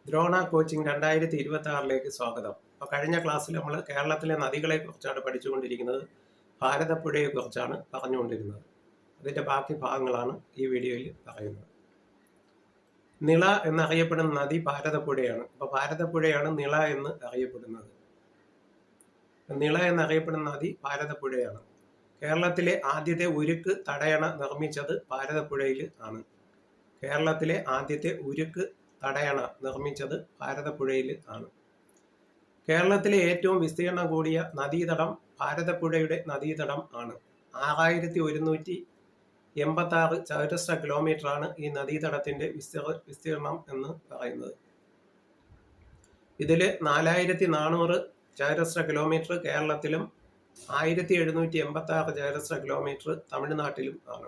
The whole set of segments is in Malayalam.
ദ്രോണ കോച്ചിങ് 2026 സ്വാഗതം. അപ്പോൾ കഴിഞ്ഞ ക്ലാസ്സിൽ നമ്മൾ കേരളത്തിലെ നദികളെക്കുറിച്ചാണ് പഠിച്ചുകൊണ്ടിരിക്കുന്നത്. ഭാരതപ്പുഴയെക്കുറിച്ചാണ് പറഞ്ഞുകൊണ്ടിരുന്നത്. അതിൻ്റെ ബാക്കി ഭാഗങ്ങളാണ് ഈ വീഡിയോയിൽ പറയുന്നത്. നിള എന്നറിയപ്പെടുന്ന നദി ഭാരതപ്പുഴയാണ്. അപ്പോൾ ഭാരതപ്പുഴയാണ് നിള എന്ന് അറിയപ്പെടുന്നത്. നിള എന്നറിയപ്പെടുന്ന നദി ഭാരതപ്പുഴയാണ്. കേരളത്തിലെ ആദ്യത്തെ ഉരുക്ക് തടയണ നിർമ്മിച്ചത് ഭാരതപ്പുഴയിൽ ആണ്. കേരളത്തിലെ ആദ്യത്തെ ഉരുക്ക് തടയണ നിർമ്മിച്ചത് ഭാരതപ്പുഴയിൽ ആണ്. കേരളത്തിലെ ഏറ്റവും വിസ്തീർണം കൂടിയ നദീതടം ഭാരതപ്പുഴയുടെ നദീതടം ആണ്. 6186 ചതുരശ്ര കിലോമീറ്ററാണ് ഈ നദീതടത്തിന്റെ വിസ്തീർണം എന്ന് പറയുന്നത്. ഇതിൽ 4400 ചതുരശ്ര കിലോമീറ്റർ കേരളത്തിലും 1786 ചതുരശ്ര കിലോമീറ്റർ തമിഴ്നാട്ടിലും ആണ്.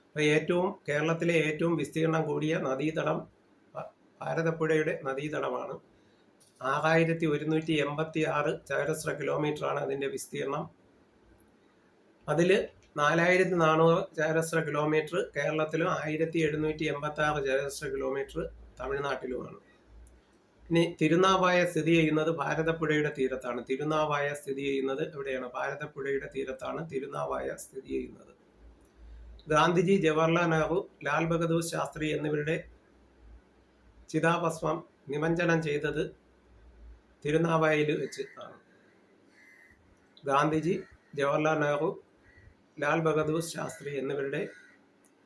അപ്പോൾ കേരളത്തിലെ ഏറ്റവും വിസ്തീർണം കൂടിയ നദീതടം ഭാരതപ്പുഴയുടെ നദീതടമാണ്. 6186 ചതുരശ്ര കിലോമീറ്ററാണ് അതിൻ്റെ വിസ്തീർണം. അതിൽ 4400 ചതുരശ്ര കിലോമീറ്റർ കേരളത്തിലും 1786 ചതുരശ്ര കിലോമീറ്റർ തമിഴ്നാട്ടിലുമാണ്. ഇനി തിരുനാവായ സ്ഥിതി ചെയ്യുന്നത് ഭാരതപ്പുഴയുടെ തീരത്താണ്. തിരുനാവായ സ്ഥിതി ചെയ്യുന്നത് എവിടെയാണ്? ഭാരതപ്പുഴയുടെ തീരത്താണ് തിരുനാവായ സ്ഥിതി ചെയ്യുന്നത്. ഗാന്ധിജി, ജവഹർലാൽ നെഹ്റു, ലാൽ ബഹദൂർ ശാസ്ത്രി എന്നിവരുടെ ചിതാഭസ്മം നിമജ്ജനം ചെയ്തത് തിരുനാവായയിൽ വെച്ച് ആണ്. ഗാന്ധിജി, ജവഹർലാൽ നെഹ്റു, ലാൽ ബഹദൂർ ശാസ്ത്രി എന്നിവരുടെ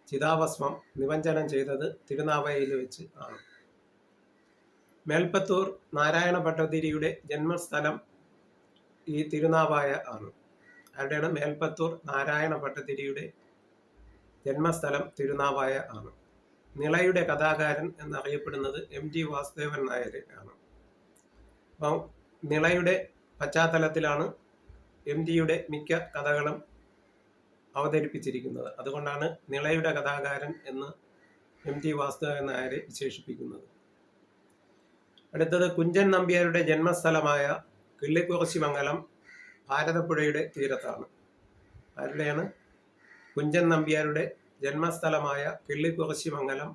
ചിതാഭസ്മം നിമജ്ജനം ചെയ്തത് തിരുനാവായയിൽ വെച്ച് ആണ്. മേൽപ്പത്തൂർ നാരായണ ഭട്ടതിരിയുടെ ജന്മസ്ഥലം ഈ തിരുനാവായ ആണ്. ആരുടെയാണ്? മേൽപ്പത്തൂർ നാരായണ ഭട്ടതിരിയുടെ ജന്മസ്ഥലം തിരുനാവായ ആണ്. നിളയുടെ കഥാകാരൻ എന്നറിയപ്പെടുന്നത് MT വാസുദേവൻ നായർ ആണ്. അപ്പം നിളയുടെ പശ്ചാത്തലത്തിലാണ് MTയുടെ മിക്ക കഥകളും അവതരിപ്പിച്ചിരിക്കുന്നത്. അതുകൊണ്ടാണ് നിളയുടെ കഥാകാരൻ എന്ന് MT വാസുദേവൻ നായരെ വിശേഷിപ്പിക്കുന്നത്. അടുത്തത് കുഞ്ചൻ നമ്പ്യാരുടെ ജന്മസ്ഥലമായ കിള്ളിക്കുറിശിമംഗലം ഭാരതപ്പുഴയുടെ തീരത്താണ്. ആരുടെയാണ്? കുഞ്ചൻ നമ്പ്യാരുടെ ജന്മസ്ഥലമായ കിള്ളിക്കുറിശിമംഗലം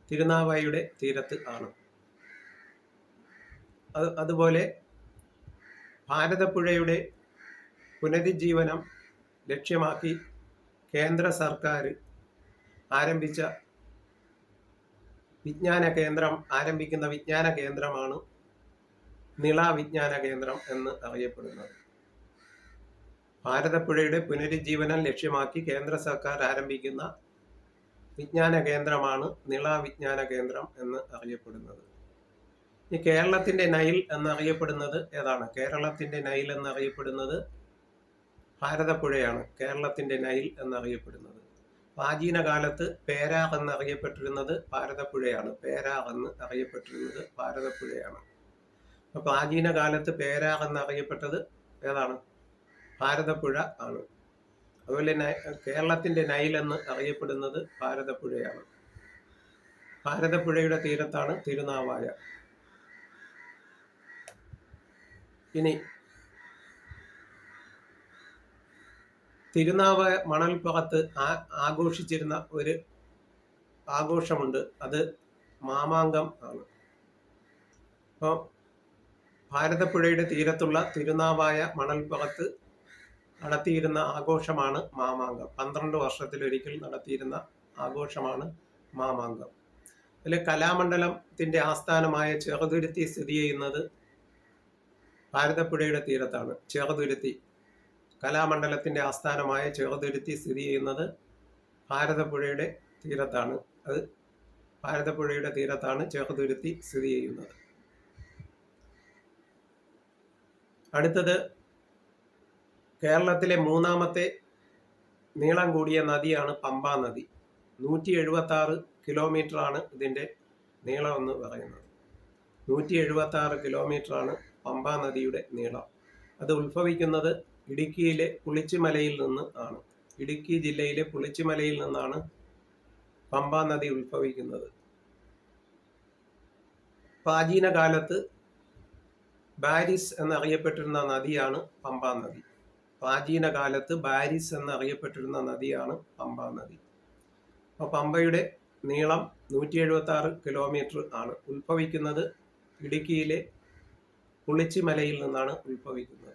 തിരുനാവായയുടെ തീരത്ത് ആണ്. അതുപോലെ ഭാരതപ്പുഴയുടെ പുനരുജ്ജീവനം ലക്ഷ്യമാക്കി കേന്ദ്ര സർക്കാർ ആരംഭിക്കുന്ന വിജ്ഞാന കേന്ദ്രമാണ് നിള വിജ്ഞാന കേന്ദ്രം എന്ന് അറിയപ്പെടുന്നത്. ഭാരതപ്പുഴയുടെ പുനരുജ്ജീവനം ലക്ഷ്യമാക്കി കേന്ദ്ര സർക്കാർ ആരംഭിക്കുന്ന വിജ്ഞാന കേന്ദ്രമാണ് നിള വിജ്ഞാന കേന്ദ്രം എന്ന് അറിയപ്പെടുന്നത്. ഈ കേരളത്തിന്റെ നൈൽ എന്നറിയപ്പെടുന്നത് ഏതാണ്? കേരളത്തിന്റെ നൈൽ എന്നറിയപ്പെടുന്നത് ഭാരതപ്പുഴയാണ്. കേരളത്തിന്റെ നൈൽ എന്നറിയപ്പെടുന്നത്. പ്രാചീന കാലത്ത് പേരാർ എന്നറിയപ്പെട്ടിരുന്നത് ഭാരതപ്പുഴയാണ്. പേരാർ എന്ന് അറിയപ്പെട്ടിരുന്നത് ഭാരതപ്പുഴയാണ്. അപ്പോൾ പ്രാചീന കാലത്ത് പേരാർ എന്നറിയപ്പെട്ടത് ഏതാണ്? ഭാരതപ്പുഴ ആണ്. അതുപോലെ കേരളത്തിന്റെ നൈൽ എന്ന് അറിയപ്പെടുന്നത് ഭാരതപ്പുഴയാണ്. ഭാരതപ്പുഴയുടെ തീരത്താണ് തിരുനാവായ. ഇനി തിരുനാവായ മണൽപ്പുറത്ത് ആഘോഷിച്ചിരുന്ന ഒരു ആഘോഷമുണ്ട്. അത് മാമാങ്കം ആണ്. അപ്പോൾ ഭാരതപ്പുഴയുടെ തീരത്തുള്ള തിരുനാവായ മണൽപ്പുറത്ത് നടത്തിയിരുന്ന ആഘോഷമാണ് മാമാങ്കം. 12 വർഷത്തിലൊരിക്കൽ നടത്തിയിരുന്ന ആഘോഷമാണ് മാമാങ്കം. അതിൽ കലാമണ്ഡലത്തിന്റെ ആസ്ഥാനമായ ചെറുതുരുത്തി സ്ഥിതി ചെയ്യുന്നത് ഭാരതപ്പുഴയുടെ തീരത്താണ്. ചെറുതുരുത്തി കലാമണ്ഡലത്തിന്റെ ആസ്ഥാനമായ ചെറുതുരുത്തി സ്ഥിതി ചെയ്യുന്നത് ഭാരതപ്പുഴയുടെ തീരത്താണ്. അത് ഭാരതപ്പുഴയുടെ തീരത്താണ് ചെറുതുരുത്തി സ്ഥിതി ചെയ്യുന്നത്. അടുത്തത് കേരളത്തിലെ മൂന്നാമത്തെ നീളം കൂടിയ നദിയാണ് പമ്പാ നദി. 176 കിലോമീറ്ററാണ് ഇതിൻ്റെ നീളം എന്ന് പറയുന്നത്. 176 കിലോമീറ്ററാണ് പമ്പാ നദിയുടെ നീളം. അത് ഉത്ഭവിക്കുന്നത് ഇടുക്കിയിലെ പുളിച്ചിമലയിൽ നിന്ന് ആണ്. ഇടുക്കി ജില്ലയിലെ പുളിച്ചിമലയിൽ നിന്നാണ് പമ്പാ നദി ഉത്ഭവിക്കുന്നത്. പ്രാചീന കാലത്ത് ബാരിസ് എന്നറിയപ്പെട്ടിരുന്ന നദിയാണ് പമ്പാ നദി. പ്രാചീന കാലത്ത് ബാരിസ് എന്നറിയപ്പെട്ടിരുന്ന നദിയാണ് പമ്പാ നദി. അപ്പോൾ പമ്പയുടെ നീളം 176 കിലോമീറ്റർ ആണ്. ഉത്ഭവിക്കുന്നത് ഇടുക്കിയിലെ പുളിച്ചിമലയിൽ നിന്നാണ് ഉത്ഭവിക്കുന്നത്.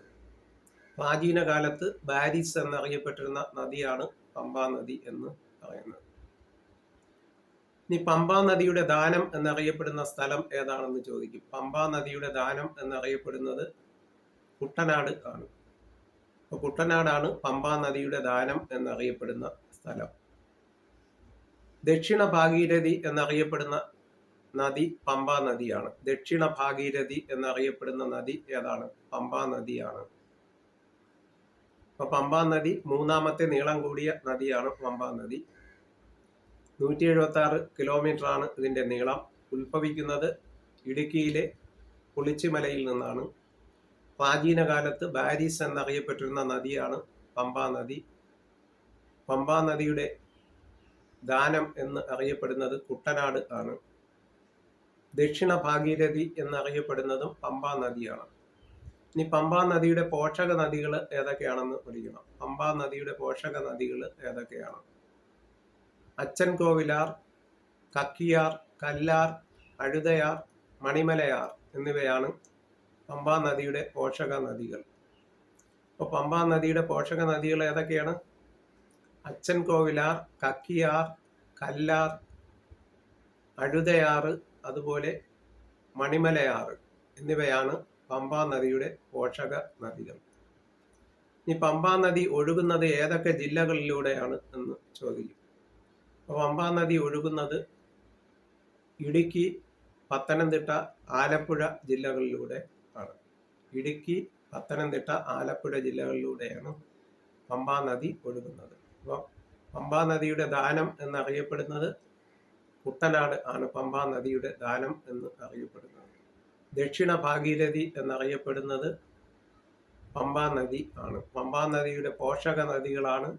പ്രാചീന കാലത്ത് ബാരിസ് എന്നറിയപ്പെട്ടിരുന്ന നദിയാണ് പമ്പാ നദി എന്ന് പറയുന്നത്. ഇനി പമ്പാ നദിയുടെ ദാനം എന്നറിയപ്പെടുന്ന സ്ഥലം ഏതാണെന്ന് ചോദിക്കും. പമ്പാ നദിയുടെ ദാനം എന്നറിയപ്പെടുന്നത് കുട്ടനാട് ആണ്. അപ്പോൾ കുട്ടനാടാണ് പമ്പാ നദിയുടെ ദാനം എന്നറിയപ്പെടുന്ന സ്ഥലം. ദക്ഷിണ ഭാഗീരഥി എന്നറിയപ്പെടുന്ന നദി പമ്പാ നദിയാണ്. ദക്ഷിണ ഭാഗീരഥി എന്നറിയപ്പെടുന്ന നദി ഏതാണ്? പമ്പാ നദിയാണ്. അപ്പൊ പമ്പാ നദി മൂന്നാമത്തെ നീളം കൂടിയ നദിയാണ് പമ്പാ നദി. 176 കിലോമീറ്റർ ആണ് ഇതിന്റെ നീളം. ഉത്ഭവിക്കുന്നത് ഇടുക്കിയിലെ പുളിച്ചിമലയിൽ നിന്നാണ്. പ്രാചീന കാലത്ത് ബാരിസ് എന്നറിയപ്പെട്ടിരുന്ന നദിയാണ് പമ്പാ നദി. പമ്പാ നദിയുടെ ദാനം എന്ന് അറിയപ്പെടുന്നത് കുട്ടനാട് ആണ്. ദക്ഷിണ ഭാഗീരഥി എന്നറിയപ്പെടുന്നതും പമ്പാ നദിയാണ്. ഇനി പമ്പാ നദിയുടെ പോഷക നദികൾ ഏതൊക്കെയാണെന്ന് പഠിക്കണം. പമ്പാ നദിയുടെ പോഷക നദികൾ ഏതൊക്കെയാണ്? അച്ചൻകോവിലാർ, കക്കിയാർ, കല്ലാർ, അഴുതയാർ, മണിമലയാർ എന്നിവയാണ് പമ്പാ നദിയുടെ പോഷക നദികൾ. അപ്പോൾ പമ്പാ നദിയുടെ പോഷക നദികൾ ഏതൊക്കെയാണ്? അച്ചൻകോവിലാർ, കക്കിയാർ, കല്ലാർ, അഴുതയാറ്, അതുപോലെ മണിമലയാറ് എന്നിവയാണ് പമ്പാ നദിയുടെ പോഷക നദികൾ. ഈ പമ്പാ നദി ഒഴുകുന്നത് ഏതൊക്കെ ജില്ലകളിലൂടെയാണ് എന്ന് ചോദിക്കും. അപ്പോൾ പമ്പാ നദി ഒഴുകുന്നത് ഇടുക്കി, പത്തനംതിട്ട, ആലപ്പുഴ ജില്ലകളിലൂടെ ആണ്. ഇടുക്കി, പത്തനംതിട്ട, ആലപ്പുഴ ജില്ലകളിലൂടെയാണ് പമ്പാ നദി ഒഴുകുന്നത്. അപ്പോൾ പമ്പാ നദിയുടെ ദാനം എന്നറിയപ്പെടുന്നത് കുട്ടനാട് ആണ്. പമ്പാ നദിയുടെ ദാനം എന്ന് അറിയപ്പെടുന്നത്. ദക്ഷിണ ഭാഗീരഥി എന്നറിയപ്പെടുന്നത് പമ്പാ നദി ആണ്. പമ്പാ നദിയുടെ പോഷക നദികളാണ്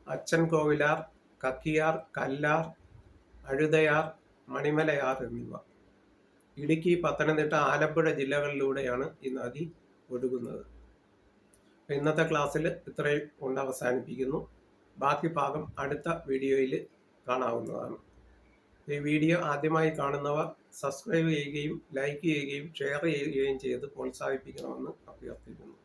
അച്ചൻകോവിലാർ, കക്കിയാർ, കല്ലാർ, അഴുതയാർ, മണിമലയാർ എന്നിവ. ഇടുക്കി, പത്തനംതിട്ട, ആലപ്പുഴ ജില്ലകളിലൂടെയാണ് ഈ നദി ഒഴുകുന്നത്. ഇന്നത്തെ ക്ലാസ്സിൽ ഇത്രയും കൊണ്ട് അവസാനിപ്പിക്കുന്നു. ബാക്കി ഭാഗം അടുത്ത വീഡിയോയിൽ കാണാവുന്നതാണ്. ഈ വീഡിയോ ആദ്യമായി കാണുന്നവർ സബ്സ്ക്രൈബ് ചെയ്യുകയും ലൈക്ക് ചെയ്യുകയും ഷെയർ ചെയ്യുകയും ചെയ്ത് പ്രോത്സാഹിപ്പിക്കണമെന്ന് അഭ്യർത്ഥിക്കുന്നു.